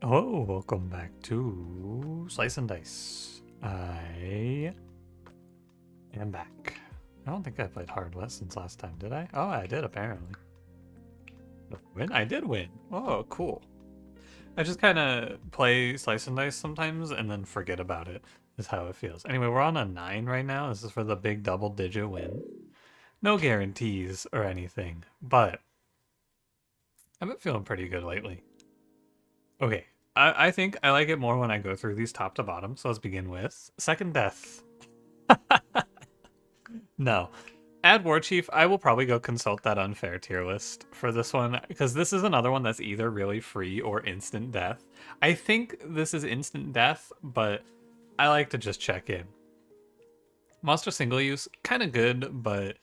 Hello, welcome back to Slice and Dice. I am back. I don't think I played hard since last time, did I? Oh, I did apparently. Win? I did win. Oh, cool. I just kind of play Slice and Dice sometimes and then forget about it, is how it feels. Anyway, we're on a 9 right now. This is for the big double-digit win. No guarantees or anything, but I've been feeling pretty good lately. Okay, I think I like it more when I go through these top to bottom, so let's begin with Second Death. No. Add War Chief, I will probably go consult that unfair tier list for this one, because this is another one that's either really free or instant death. I think this is instant death, but I like to just check in. Monster single use, kind of good, but,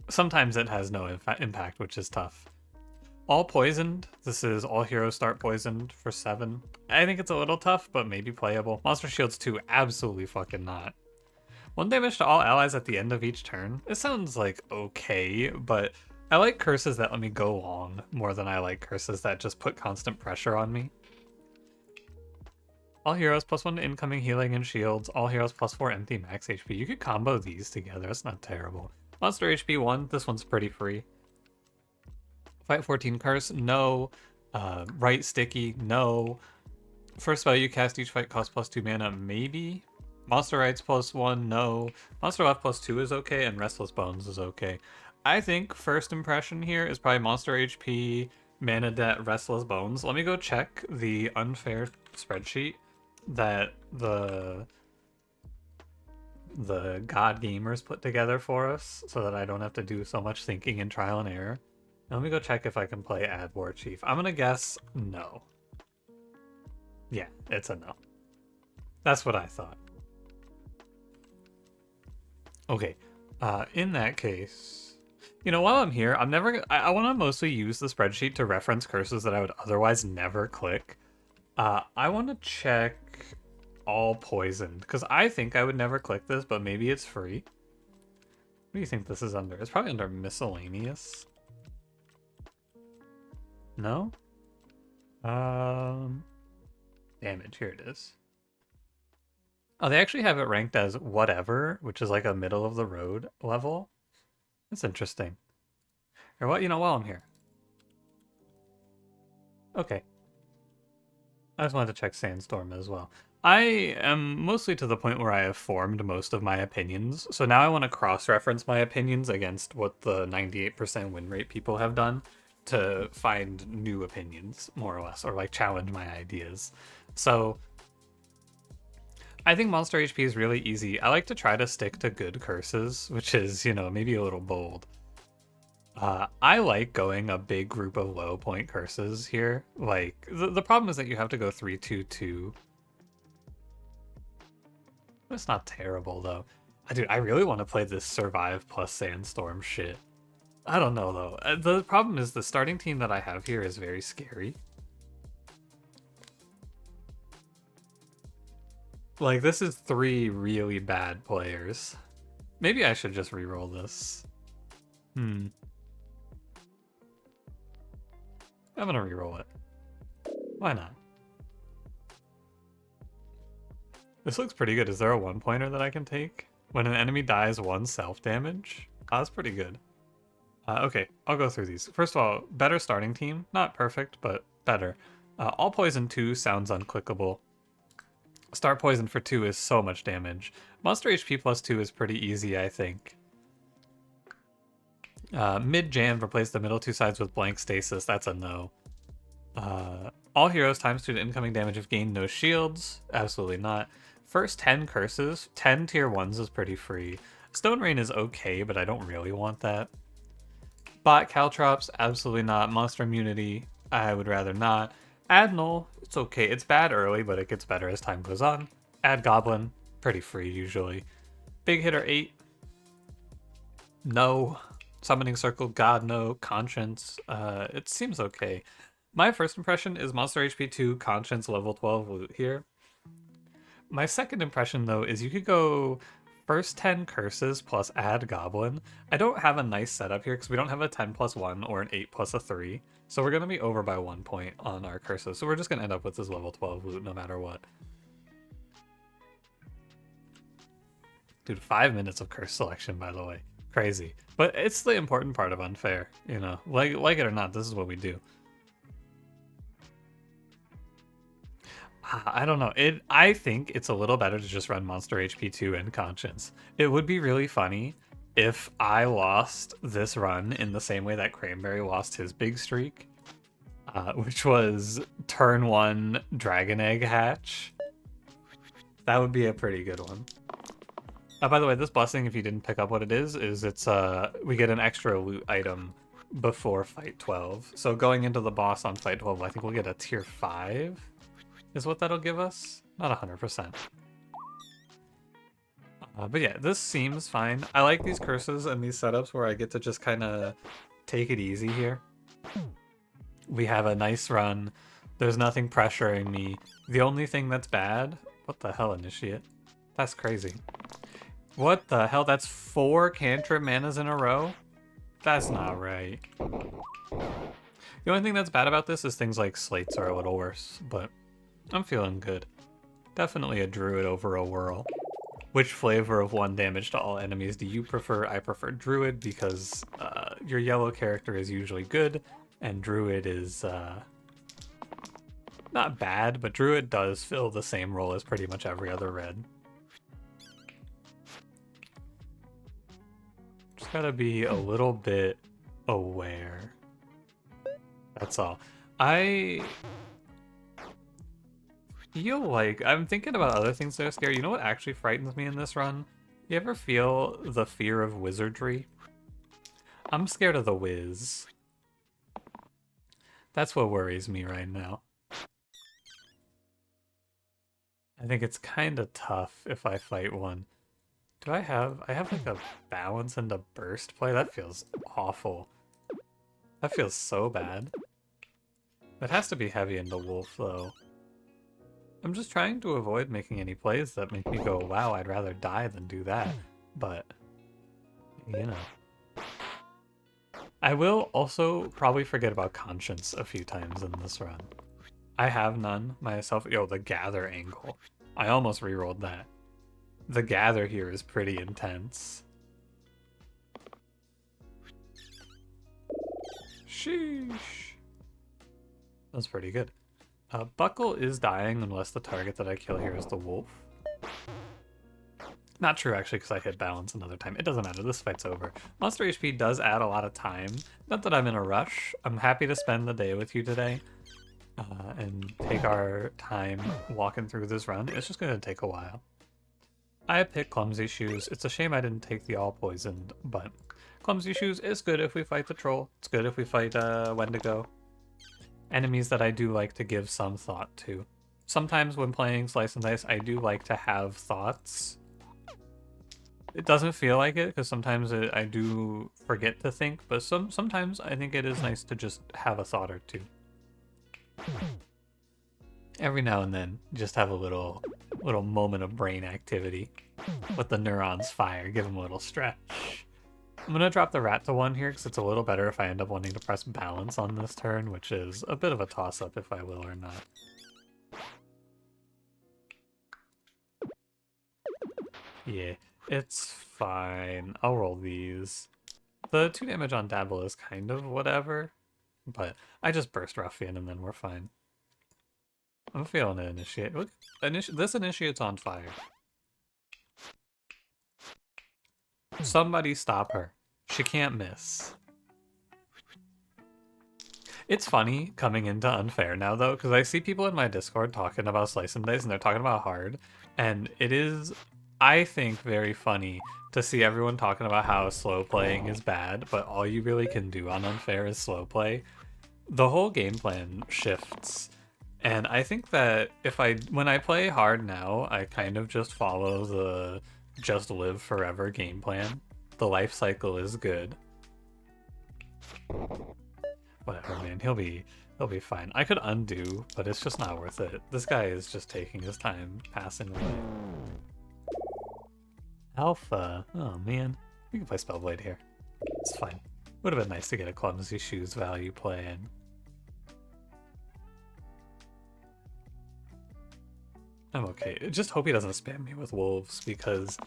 sometimes it has no impact, which is tough. All poisoned. This is all heroes start poisoned for 7. I think it's a little tough, but maybe playable. Monster Shields 2, absolutely fucking not. 1 damage to all allies at the end of each turn. It sounds like okay, but I like curses that let me go long more than I like curses that just put constant pressure on me. All heroes +1 to incoming healing and shields. All heroes +4 empty max HP. You could combo these together. It's not terrible. Monster HP 1. This one's pretty free. Fight 14 curse. No. Right sticky. No. First spell you cast each fight costs +2 mana. Maybe. Monster Rights +1, no. Monster Left +2 is okay, and Restless Bones is okay. I think first impression here is probably Monster HP, Mana Debt, Restless Bones. Let me go check the unfair spreadsheet that the God Gamers put together for us so that I don't have to do so much thinking and trial and error. Let me go check if I can play Add War Chief. I'm gonna guess no. Yeah, it's a no. That's what I thought. Okay, in that case, while I'm here, I want to mostly use the spreadsheet to reference curses that I would otherwise never click. I want to check all poisoned, because I think I would never click this, but maybe it's free. What do you think this is under? It's probably under miscellaneous. No? Damage, here it is. Oh, they actually have it ranked as whatever, which is like a middle of the road level. That's interesting. Or what? While I'm here. Okay. I just wanted to check Sandstorm as well. I am mostly to the point where I have formed most of my opinions, so now I want to cross-reference my opinions against what the 98% win rate people have done to find new opinions, more or less, or like challenge my ideas. So I think Monster HP is really easy. I like to try to stick to good curses, which is, maybe a little bold. I like going a big group of low point curses here. Like, the problem is that you have to go 3-2-2. It's not terrible, though. Dude, I really want to play this Survive plus Sandstorm shit. I don't know, though. The problem is the starting team that I have here is very scary. Like, this is 3 really bad players. Maybe I should just reroll this. I'm gonna reroll it. Why not? This looks pretty good. Is there a 1-pointer that I can take? When an enemy dies 1 self-damage? Oh, that's pretty good. Okay, I'll go through these. First of all, better starting team. Not perfect, but better. All poison 2 sounds unclickable. Start poison for 2 is so much damage. Monster HP +2 is pretty easy, I think. Mid jam, replace the middle 2 sides with blank stasis. That's a no. All heroes ×2 to incoming damage if gained no shields. Absolutely not. First 10 curses. 10 tier 1s is pretty free. Stone Rain is okay, but I don't really want that. Bot Caltrops, absolutely not. Monster Immunity, I would rather not. Add Null, it's okay. It's bad early, but it gets better as time goes on. Add Goblin, pretty free usually. Big Hitter 8, no. Summoning Circle, God, no. Conscience, it seems okay. My first impression is Monster HP 2, Conscience level 12 loot here. My second impression, though, is you could go first 10 curses plus add Goblin. I don't have a nice setup here because we don't have a 10+1 or an 8+3. So we're going to be over by 1 point on our curses. So we're just going to end up with this level 12 loot no matter what. Dude, 5 minutes of curse selection, by the way. Crazy. But it's the important part of unfair, you know. Like it or not, this is what we do. I don't know. I think it's a little better to just run Monster HP 2 and Conscience. It would be really funny if I lost this run in the same way that Cranberry lost his big streak, which was turn 1 Dragon Egg hatch. That would be a pretty good one. By the way, this blessing, if you didn't pick up what it is it's we get an extra loot item before fight 12. So going into the boss on fight 12, I think we'll get a tier 5 is what that'll give us. Not 100%. But yeah, this seems fine. I like these curses and these setups where I get to just kind of take it easy here. We have a nice run. There's nothing pressuring me. The only thing that's bad... What the hell, Initiate? That's crazy. What the hell? That's 4 cantrip manas in a row? That's not right. The only thing that's bad about this is things like slates are a little worse, but I'm feeling good. Definitely a druid over a whirl. Which flavor of 1 damage to all enemies do you prefer? I prefer druid because your yellow character is usually good, and druid is not bad, but druid does fill the same role as pretty much every other red. Just gotta be a little bit aware. That's all. I feel like I'm thinking about other things that are scary. You know what actually frightens me in this run? You ever feel the fear of wizardry? I'm scared of the whiz. That's what worries me right now. I think it's kind of tough if I fight one. Do I have like a balance and a burst play? That feels awful. That feels so bad. It has to be heavy into wolf though. I'm just trying to avoid making any plays that make me go, wow, I'd rather die than do that. But, you know. I will also probably forget about Conscience a few times in this run. I have none myself. Yo, the gather angle. I almost rerolled that. The gather here is pretty intense. Sheesh. That's pretty good. Buckle is dying unless the target that I kill here is the wolf. Not true, actually, because I hit balance another time. It doesn't matter. This fight's over. Monster HP does add a lot of time. Not that I'm in a rush. I'm happy to spend the day with you today and take our time walking through this run. It's just going to take a while. I picked Clumsy Shoes. It's a shame I didn't take the All Poisoned, but Clumsy Shoes is good if we fight the troll. It's good if we fight Wendigo. Enemies that I do like to give some thought to. Sometimes when playing Slice and Dice, I do like to have thoughts. It doesn't feel like it, because sometimes I do forget to think, but sometimes I think it is nice to just have a thought or two. Every now and then, just have a little moment of brain activity. Let the neurons fire, give them a little stretch. I'm going to drop the rat to 1 here because it's a little better if I end up wanting to press balance on this turn, which is a bit of a toss-up if I will or not. Yeah, it's fine. I'll roll these. The 2 damage on Dabble is kind of whatever, but I just burst Ruffian and then we're fine. I'm feeling it, Initiate. Look, this Initiate's on fire. Somebody stop her. She can't miss. It's funny coming into Unfair now, though, because I see people in my Discord talking about Slice and Dice, and they're talking about hard, and it is, I think, very funny to see everyone talking about how slow playing is bad, but all you really can do on Unfair is slow play. The whole game plan shifts, and I think that when I play hard now, I kind of just follow the just live forever game plan. The life cycle is good. Whatever, man. He'll be fine. I could undo, but it's just not worth it. This guy is just taking his time passing away. Alpha. Oh, man. We can play Spellblade here. It's fine. Would have been nice to get a Clumsy Shoes value play in. I'm okay. Just hope he doesn't spam me with wolves because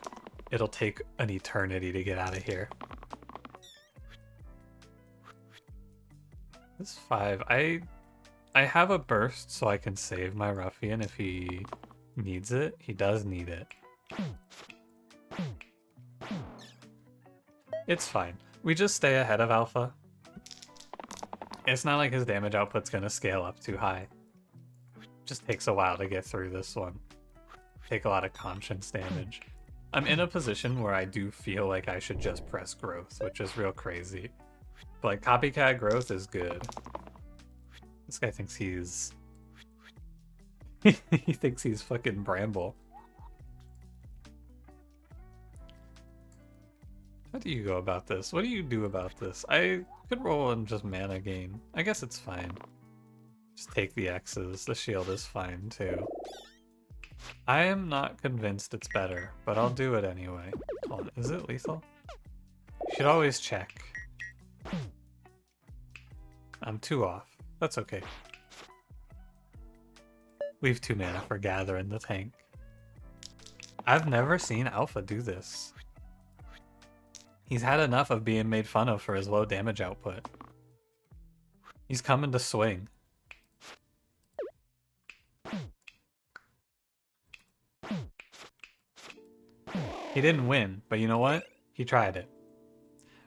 it'll take an eternity to get out of here. This 5. I have a burst so I can save my ruffian if he needs it. He does need it. It's fine. We just stay ahead of Alpha. It's not like his damage output's gonna scale up too high. Just takes a while to get through this one. Take a lot of conscience damage. I'm in a position where I do feel like I should just press growth, which is real crazy. But like copycat growth is good. This guy thinks he's he thinks he's fucking Bramble. How do you go about this? What do you do about this? I could roll and just mana gain. I guess it's fine. Just take the X's. The shield is fine too. I am not convinced it's better, but I'll do it anyway. Hold on, is it lethal? You should always check. I'm 2 off. That's okay. Leave 2 mana for Gather in the tank. I've never seen Alpha do this. He's had enough of being made fun of for his low damage output. He's coming to swing. He didn't win, but you know what? He tried it.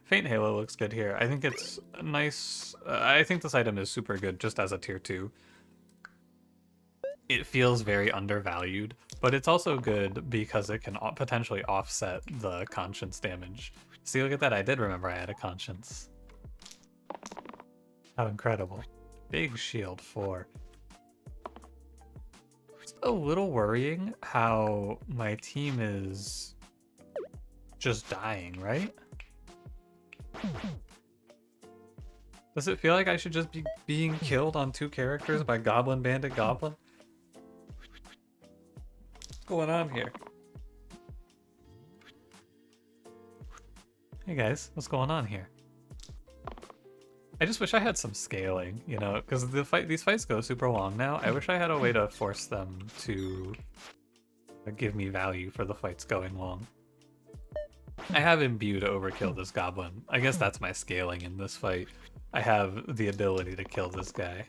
Faint Halo looks good here. I think it's nice. I think this item is super good just as a tier 2. It feels very undervalued, but it's also good because it can potentially offset the conscience damage. See, look at that. I did remember I had a conscience. How incredible. Big shield 4. It's a little worrying how my team is just dying, right? Does it feel like I should just be being killed on 2 characters by Goblin Bandit Goblin? What's going on here? Hey guys, what's going on here? I just wish I had some scaling, you know, because these fights go super long now. I wish I had a way to force them to give me value for the fights going long. I have Imbue to overkill this goblin. I guess that's my scaling in this fight. I have the ability to kill this guy.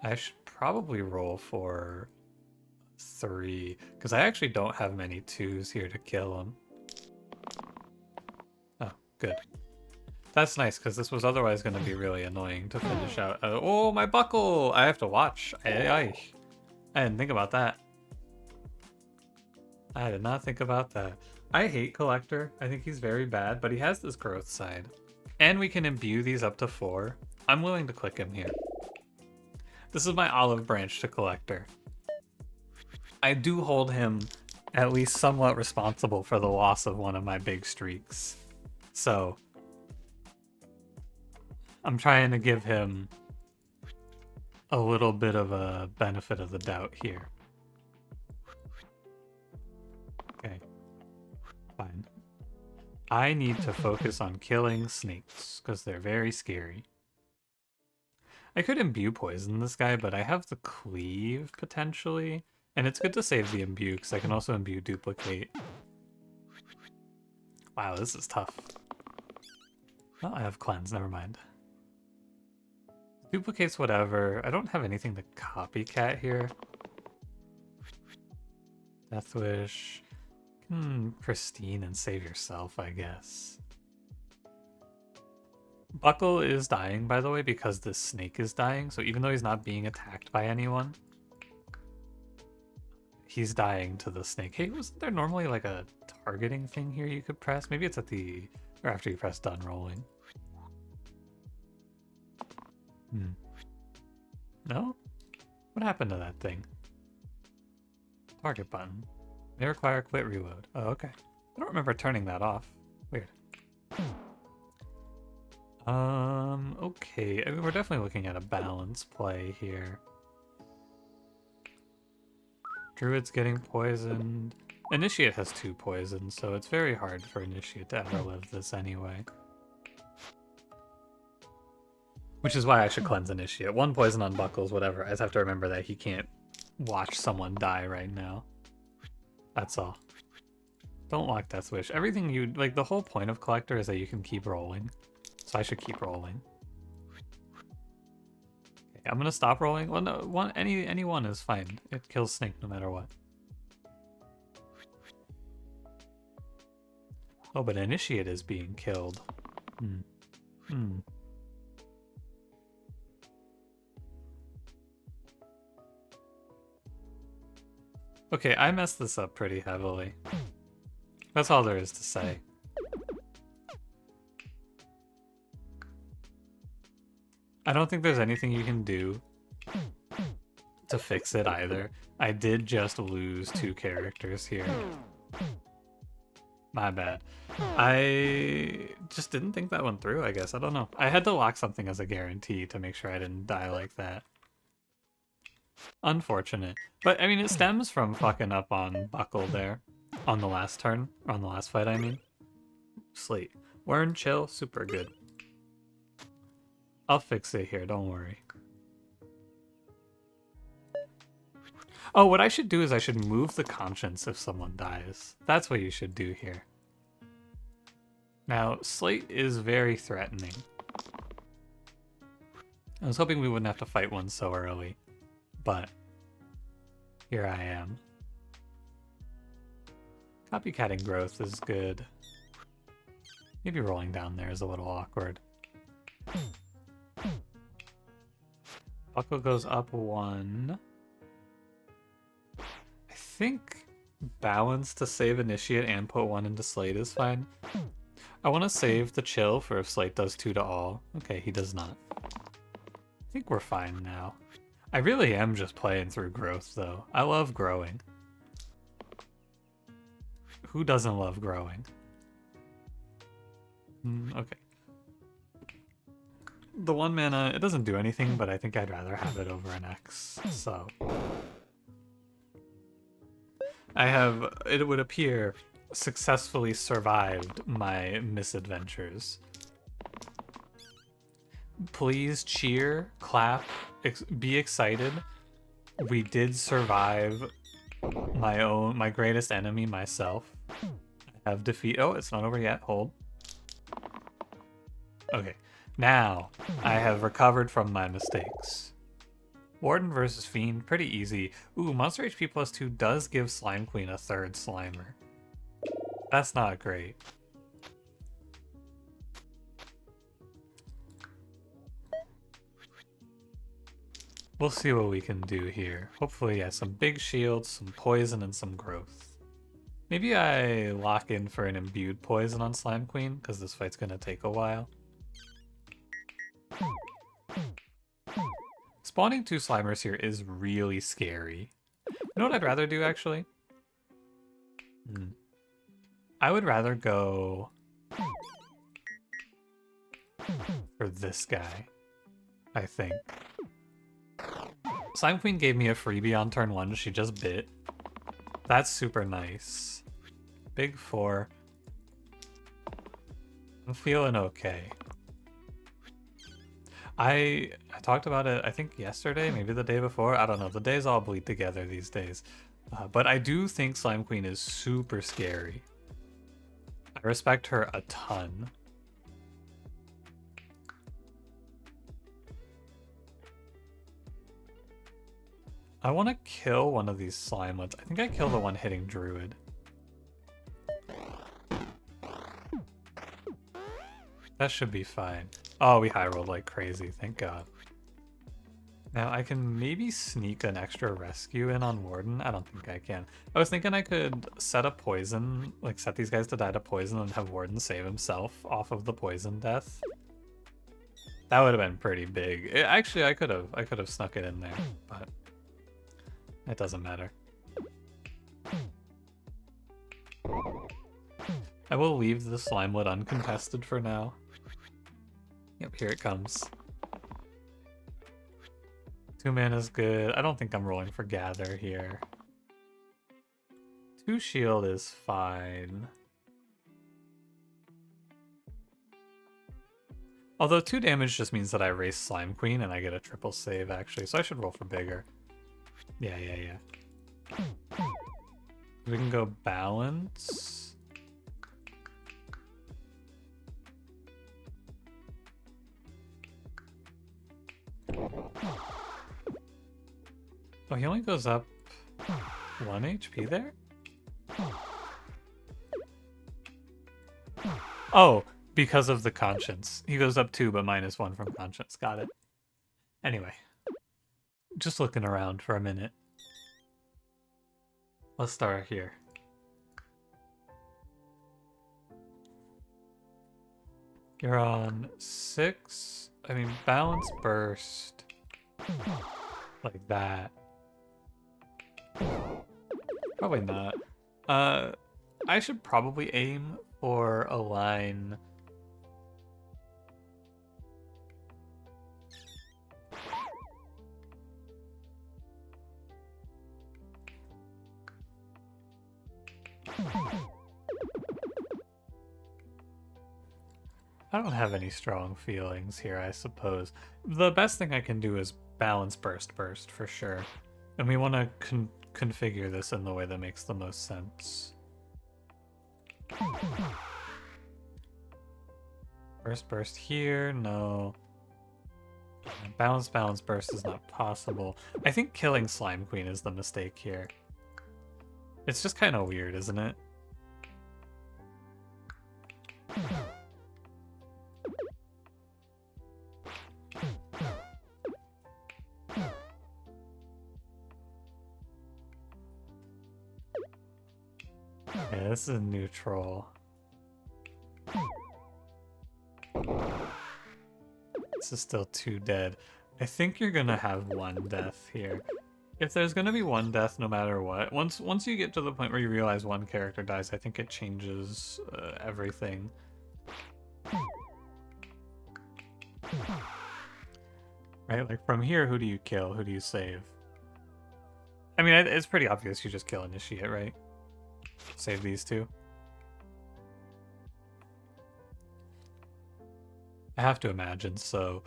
I should probably roll for 3, because I actually don't have many 2s here to kill him. Oh, good. That's nice, because this was otherwise going to be really annoying to finish out. Oh, my buckle! I have to watch. I didn't think about that. I did not think about that. I hate Collector. I think he's very bad, but he has this growth side. And we can imbue these up to 4. I'm willing to click him here. This is my olive branch to Collector. I do hold him at least somewhat responsible for the loss of one of my big streaks. So I'm trying to give him a little bit of a benefit of the doubt here. Okay, fine. I need to focus on killing snakes, because they're very scary. I could imbue poison this guy, but I have the cleave, potentially. And it's good to save the imbue, because I can also imbue duplicate. Wow, this is tough. Oh, I have cleanse, never mind. Duplicates whatever. I don't have anything to copycat here. Deathwish. Pristine and save yourself, I guess. Buckle is dying, by the way, because this snake is dying. So even though he's not being attacked by anyone, he's dying to the snake. Hey, wasn't there normally like a targeting thing here you could press? Maybe it's at the... or after you press done rolling. No? What happened to that thing? Target button. May require quit reload. Oh, okay. I don't remember turning that off. Weird. Okay. I mean, we're definitely looking at a balance play here. Druid's getting poisoned. Initiate has 2 poisons, so it's very hard for Initiate to ever live this anyway. Which is why I should cleanse Initiate. 1 poison on Buckles, whatever. I just have to remember that he can't watch someone die right now. That's all. Don't lock Death Wish. Everything you like, the whole point of Collector is that you can keep rolling. So I should keep rolling. Okay, I'm gonna stop rolling. Well, no, any one is fine. It kills Snake no matter what. Oh, but Initiate is being killed. Okay, I messed this up pretty heavily. That's all there is to say. I don't think there's anything you can do to fix it either. I did just lose 2 characters here. My bad. I just didn't think that one through, I guess. I don't know. I had to lock something as a guarantee to make sure I didn't die like that. Unfortunate. But, I mean, it stems from fucking up on Buckle there. On the last turn. Or on the last fight, I mean. Slate. Wern, chill, super good. I'll fix it here, don't worry. Oh, what I should do is I should move the conscience if someone dies. That's what you should do here. Now, Slate is very threatening. I was hoping we wouldn't have to fight one so early, but here I am. Copycatting growth is good. Maybe rolling down there is a little awkward. Buckle goes up 1. I think balance to save Initiate and put 1 into Slate is fine. I want to save the chill for if Slate does 2 to all. Okay, he does not. I think we're fine now. I really am just playing through growth, though. I love growing. Who doesn't love growing? Okay. The 1 mana, it doesn't do anything, but I think I'd rather have it over an X, so... I have, it would appear, successfully survived my misadventures. Please cheer, clap, be excited. We did survive my greatest enemy, myself. I have defeat. Oh, it's not over yet. Hold. Okay. Now, I have recovered from my mistakes. Warden versus Fiend, pretty easy. Ooh, Monster HP plus 2 does give Slime Queen a 3rd Slimer. That's not great. We'll see what we can do here. Hopefully, yeah, some big shields, some poison, and some growth. Maybe I lock in for an imbued poison on Slime Queen, because this fight's gonna take a while. Spawning 2 Slimers here is really scary. You know what I'd rather do, actually? I would rather go for this guy, I think. Slime Queen gave me a freebie on turn 1, she just bit. That's super nice. Big 4. I'm feeling okay. I talked about it, I think yesterday, maybe the day before. I don't know, the days all bleed together these days. But I do think Slime Queen is super scary. I respect her a ton. I want to kill one of these Slimelets. I think I kill the one hitting Druid. That should be fine. Oh, we high rolled like crazy, thank God. Now I can maybe sneak an extra rescue in on Warden. I don't think I can. I was thinking I could set a poison, like set these guys to die to poison and have Warden save himself off of the poison death. That would have been pretty big. Actually, I could have snuck it in there, but it doesn't matter. I will leave the Slimelet uncontested for now. Yep, here it comes. 2 mana is good. I don't think I'm rolling for Gather here. 2 shield is fine. Although 2 damage just means that I erase Slime Queen and I get a triple save actually, so I should roll for bigger. Yeah. We can go balance. Oh, he only goes up 1 HP there? Oh, because of the conscience. He goes up 2, but -1 from conscience. Got it. Anyway. Just looking around for a minute. Let's start here. You're on 6. I mean, balance burst. Like that. Probably not. I should probably aim for a line. I don't have any strong feelings here, I suppose. The best thing I can do is balance burst for sure. And we want to configure this in the way that makes the most sense. Burst here, no. Balance burst is not possible. I think killing Slime Queen is the mistake here. It's just kind of weird, isn't it? Yeah, this is neutral. This is still 2 dead. I think you're gonna have 1 death here. If there's gonna be 1 death no matter what, once you get to the point where you realize 1 character dies, I think it changes everything. Right, like from here, who do you kill? Who do you save? I mean, it's pretty obvious you just kill Initiate, right? Save these 2. I have to imagine, so...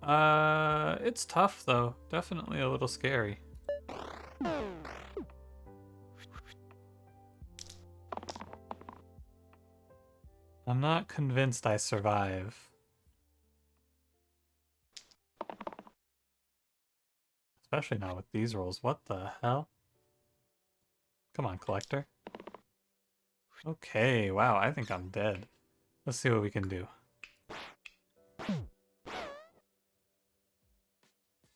it's tough, though. Definitely a little scary. I'm not convinced I survive. Especially not with these rolls. What the hell? Come on, Collector. Okay, wow, I think I'm dead. Let's see what we can do.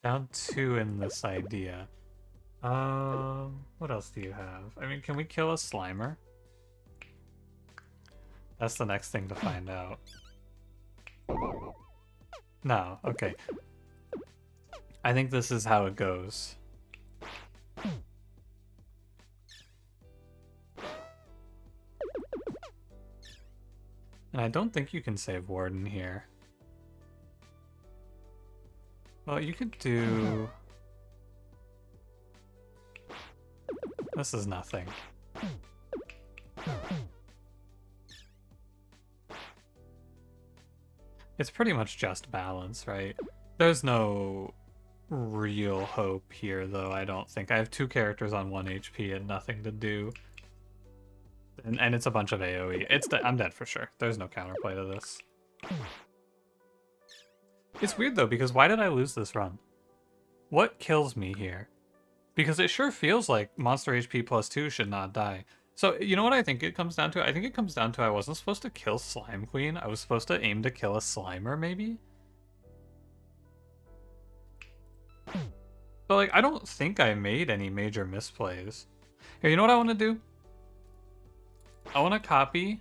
Down 2 in this idea. What else do you have? I mean, can we kill a Slimer? That's the next thing to find out. No, okay. I think this is how it goes. And I don't think you can save Warden here. Well, you could do... This is nothing. It's pretty much just balance, right? There's no real hope here, though, I don't think. I have 2 characters on 1 HP and nothing to do. And it's a bunch of AoE. I'm dead for sure. There's no counterplay to this. It's weird, though, because why did I lose this run? What kills me here? Because it sure feels like monster HP +2 should not die. So, you know what I think it comes down to? I think it comes down to I wasn't supposed to kill Slime Queen. I was supposed to aim to kill a Slimer, maybe? But, like, I don't think I made any major misplays. Here, you know what I want to do? I want to copy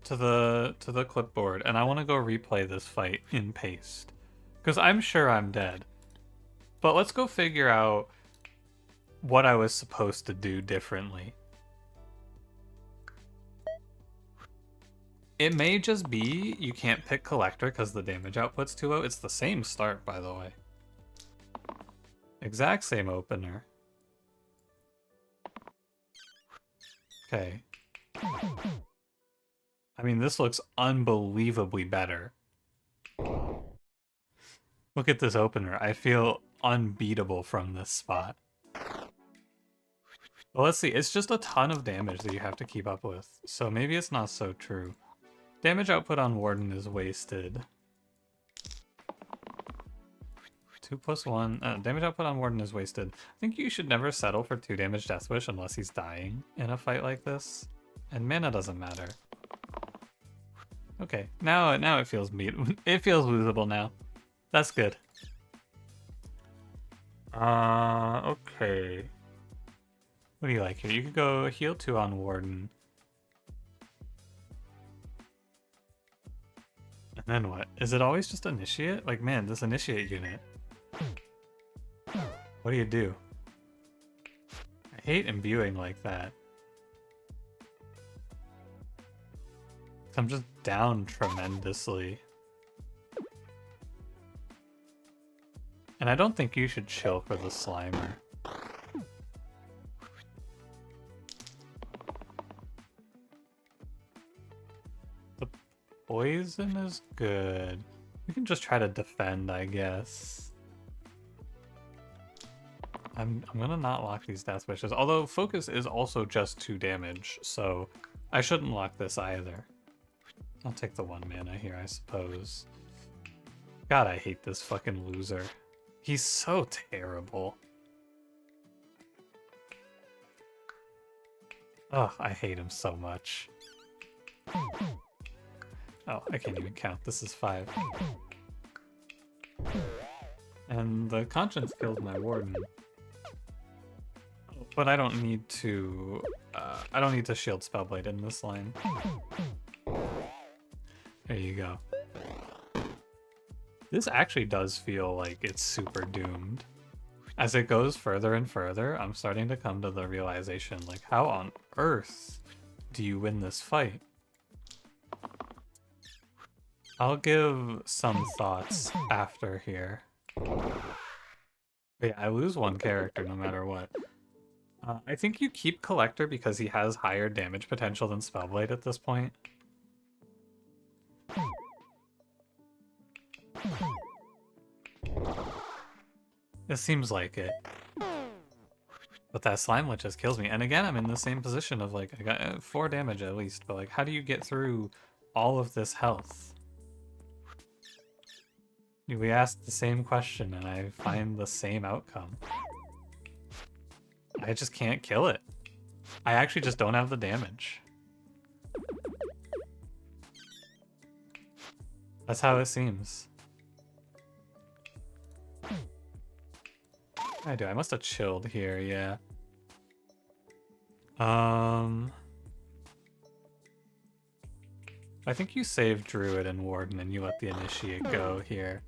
to the clipboard, and I want to go replay this fight in paste. Because I'm sure I'm dead. But let's go figure out what I was supposed to do differently. It may just be you can't pick Collector because the damage output's too low. It's the same start, by the way. Exact same opener. Okay. I mean, this looks unbelievably better. Look at this opener. I feel unbeatable from this spot. Well, let's see. It's just a ton of damage that you have to keep up with. So maybe it's not so true. Damage output on Warden is wasted. 2+1. Damage output on Warden is wasted. I think you should never settle for 2 damage Death Wish unless he's dying in a fight like this. And mana doesn't matter. Okay, now it feels it feels losable now. That's good. Okay. What do you like here? You could go heal 2 on Warden. And then what? Is it always just Initiate? Like, man, this Initiate unit. What do you do? I hate imbuing like that. I'm just down tremendously. And I don't think you should chill for the Slimer. The poison is good. We can just try to defend, I guess. I'm gonna not lock these Death Wishes, although Focus is also just 2 damage, so I shouldn't lock this either. I'll take the 1 mana here, I suppose. God, I hate this fucking loser. He's so terrible. Ugh, I hate him so much. Oh, I can't even count. This is 5. And the Conscience killed my Warden. But I don't need to... I don't need to shield Spellblade in this line. There you go. This actually does feel like it's super doomed. As it goes further and further, I'm starting to come to the realization, like, how on earth do you win this fight? I'll give some thoughts after here. But yeah, I lose 1 character no matter what. I think you keep Collector because he has higher damage potential than Spellblade at this point. It seems like it. But that Slime Lich just kills me. And again, I'm in the same position of like, I got 4 damage at least, but like, how do you get through all of this health? We asked the same question and I find the same outcome. I just can't kill it. I actually just don't have the damage. That's how it seems. I do. I must have chilled here, yeah. I think you save Druid and Warden and you let the Initiate go here.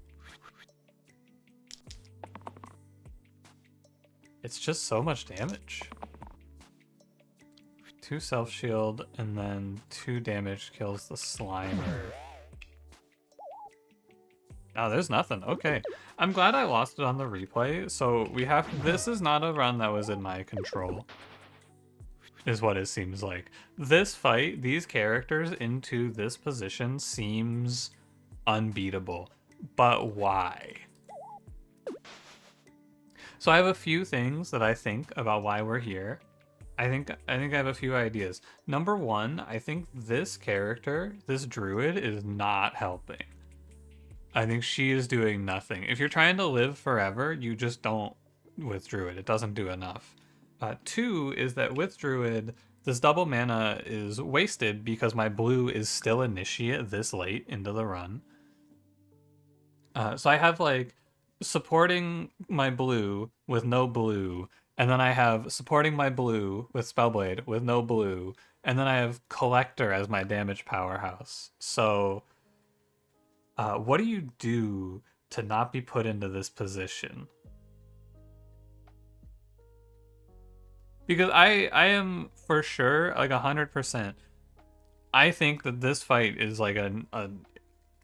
It's just so much damage. 2 self-shield and then 2 damage kills the Slimer. Oh, there's nothing. Okay. I'm glad I lost it on the replay. So we have... This is not a run that was in my control. Is what it seems like. This fight, these characters into this position seems unbeatable. But why? So I have a few things that I think about why we're here. I think I have a few ideas. Number 1, I think this character, this Druid, is not helping. I think she is doing nothing. If you're trying to live forever, you just don't with Druid. It doesn't do enough. 2 is that with Druid, this double mana is wasted because my blue is still Initiate this late into the run. So I have like supporting my blue with no blue, and then I have supporting my blue with Spellblade with no blue, and then I have Collector as my damage powerhouse. So what do you do to not be put into this position? Because I am for sure, like 100%, I think that this fight is like an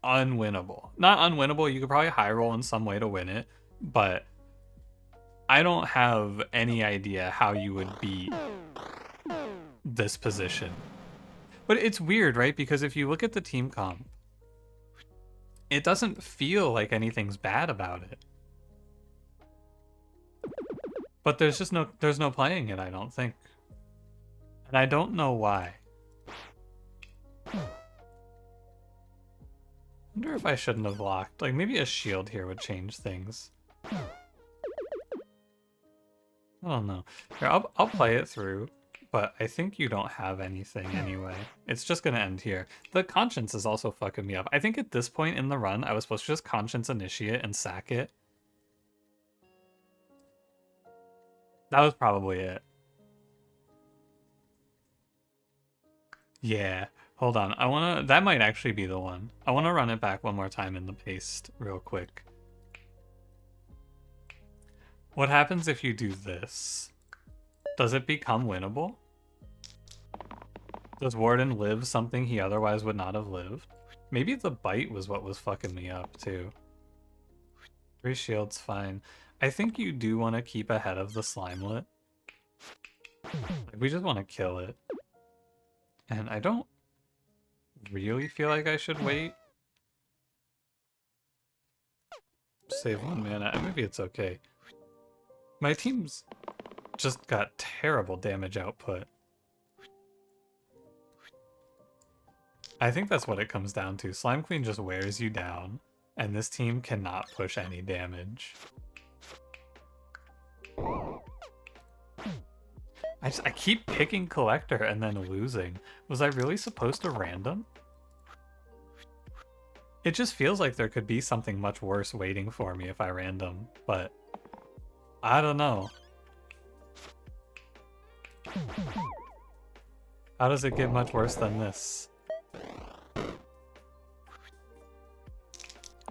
unwinnable. Not unwinnable, you could probably high roll in some way to win it, but I don't have any idea how you would beat this position. But it's weird, right? Because if you look at the team comp, it doesn't feel like anything's bad about it. But there's no playing it, I don't think. And I don't know why. Wonder if I shouldn't have locked. Like, maybe a shield here would change things. I don't know. Here, I'll play it through, but I think you don't have anything anyway. It's just gonna end here. The conscience is also fucking me up. I think at this point in the run, I was supposed to just conscience initiate and sack it. That was probably it. Yeah. Hold on. That might actually be the one. I wanna run it back one more time in the paste real quick. What happens if you do this? Does it become winnable? Does Warden live something he otherwise would not have lived? Maybe the bite was what was fucking me up too. 3 shields, fine. I think you do want to keep ahead of the Slimelet. We just want to kill it. And I don't really feel like I should wait. Save 1 mana. Maybe it's okay. My team's just got terrible damage output. I think that's what it comes down to. Slime Queen just wears you down, and this team cannot push any damage. I keep picking Collector and then losing. Was I really supposed to random? It just feels like there could be something much worse waiting for me if I random, but I don't know. How does it get much worse than this?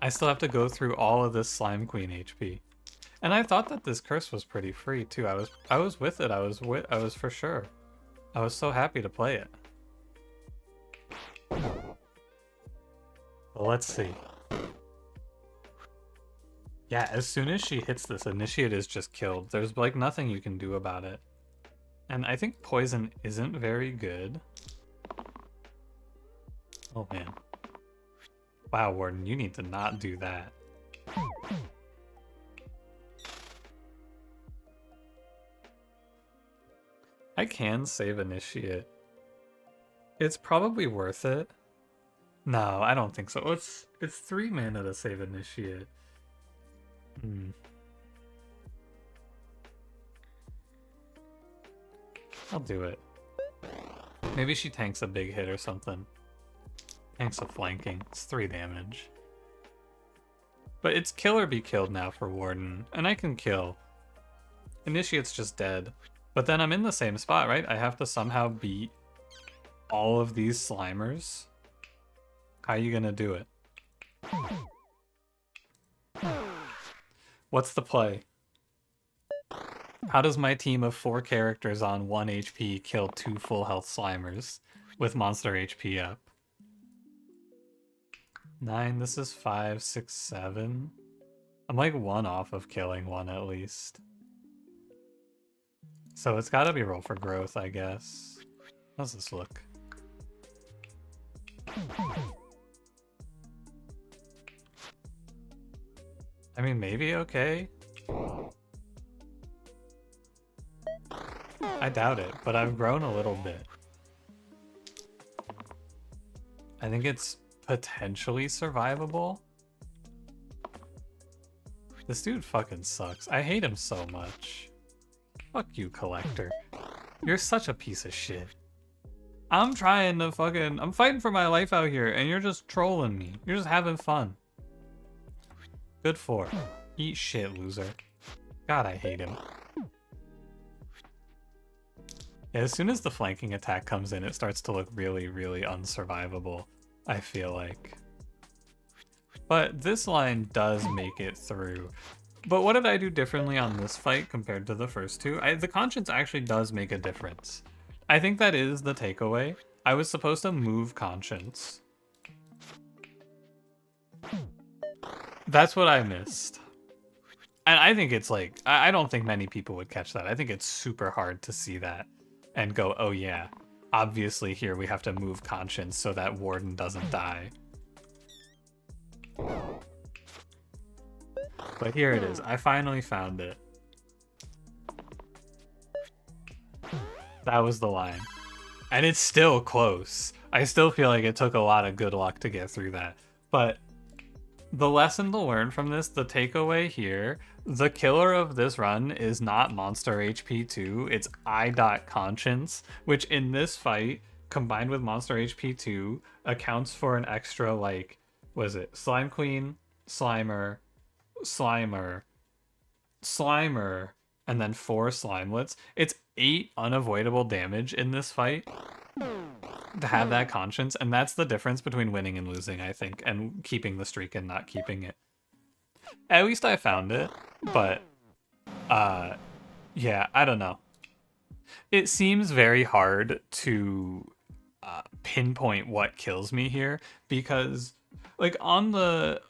I still have to go through all of this Slime Queen HP. And I thought that this curse was pretty free too. I was with it. I was for sure. I was so happy to play it. Well, let's see. Yeah, as soon as she hits this, Initiate is just killed. There's like nothing you can do about it. And I think Poison isn't very good. Oh man. Wow, Warden, you need to not do that. I can save Initiate. It's probably worth it. No, I don't think so. It's 3 mana to save Initiate. I'll do it. Maybe she tanks a big hit or something. Tanks a flanking. It's 3 damage. But it's kill or be killed now for Warden, and I can kill. Initiate's just dead. But then I'm in the same spot, right? I have to somehow beat all of these Slimers. How are you gonna do it? What's the play? How does my team of 4 characters on 1 HP kill 2 full health Slimers with monster HP up? 9, this is 5, 6, 7. I'm like 1 off of killing 1 at least. So it's gotta be roll for growth, I guess. How's this look? I mean, maybe okay. I doubt it, but I've grown a little bit. I think it's potentially survivable. This dude fucking sucks. I hate him so much. Fuck you, Collector. You're such a piece of shit. I'm trying to I'm fighting for my life out here, and you're just trolling me. You're just having fun. Good for. Eat shit, loser. God, I hate him. Yeah, as soon as the flanking attack comes in, it starts to look really, really unsurvivable, I feel like. But this line does make it through. But what did I do differently on this fight compared to the first 2? The Conscience actually does make a difference. I think that is the takeaway. I was supposed to move Conscience. That's what I missed. And I think it's like, I don't think many people would catch that. I think it's super hard to see that and go, oh yeah, obviously here we have to move Conscience so that Warden doesn't die. But here it is. I finally found it. That was the line. And it's still close. I still feel like it took a lot of good luck to get through that. But the lesson to learn from this, the takeaway here, the killer of this run is not Monster HP 2, it's I.Conscience, which in this fight, combined with Monster HP 2, accounts for an extra, like, what is it? Slime Queen, Slimer, Slimer, Slimer, and then 4 Slimelets. It's 8 unavoidable damage in this fight to have that conscience, and that's the difference between winning and losing, I think, and keeping the streak and not keeping it. At least I found it, but yeah, I don't know. It seems very hard to pinpoint what kills me here, because like on the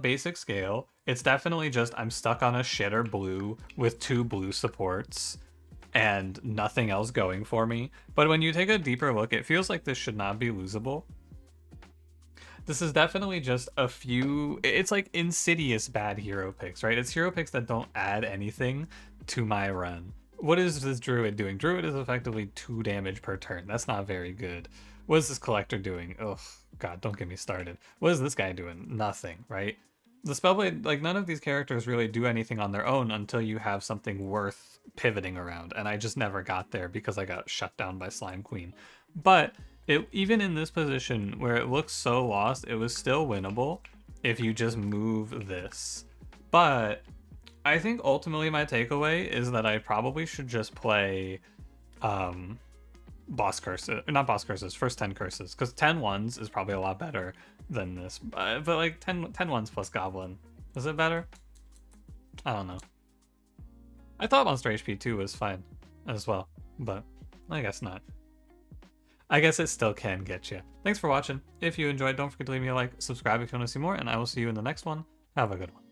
basic scale, it's definitely just I'm stuck on a shitter blue with 2 blue supports and nothing else going for me. But when you take a deeper look, it feels like this should not be losable. This is definitely just a few, it's like insidious bad hero picks, right? It's hero picks that don't add anything to my run. What is this Druid doing? Druid is effectively 2 damage per turn. That's not very good. What is this Collector doing? Ugh, God, don't get me started. What is this guy doing? Nothing, right? The Spellblade, like, none of these characters really do anything on their own until you have something worth pivoting around, and I just never got there because I got shut down by Slime Queen. But even in this position where it looks so lost, it was still winnable if you just move this. But I think ultimately my takeaway is that I probably should just play boss curses, not boss curses, first 10 curses, because 10 ones is probably a lot better than this. But like 10 ones plus goblin, is it better? I don't know. I thought Monster HP 2 was fine as well, but I guess not. I guess it still can get you. Thanks for watching. If you enjoyed, don't forget to leave me a like, subscribe if you want to see more, and I will see you in the next one. Have a good one.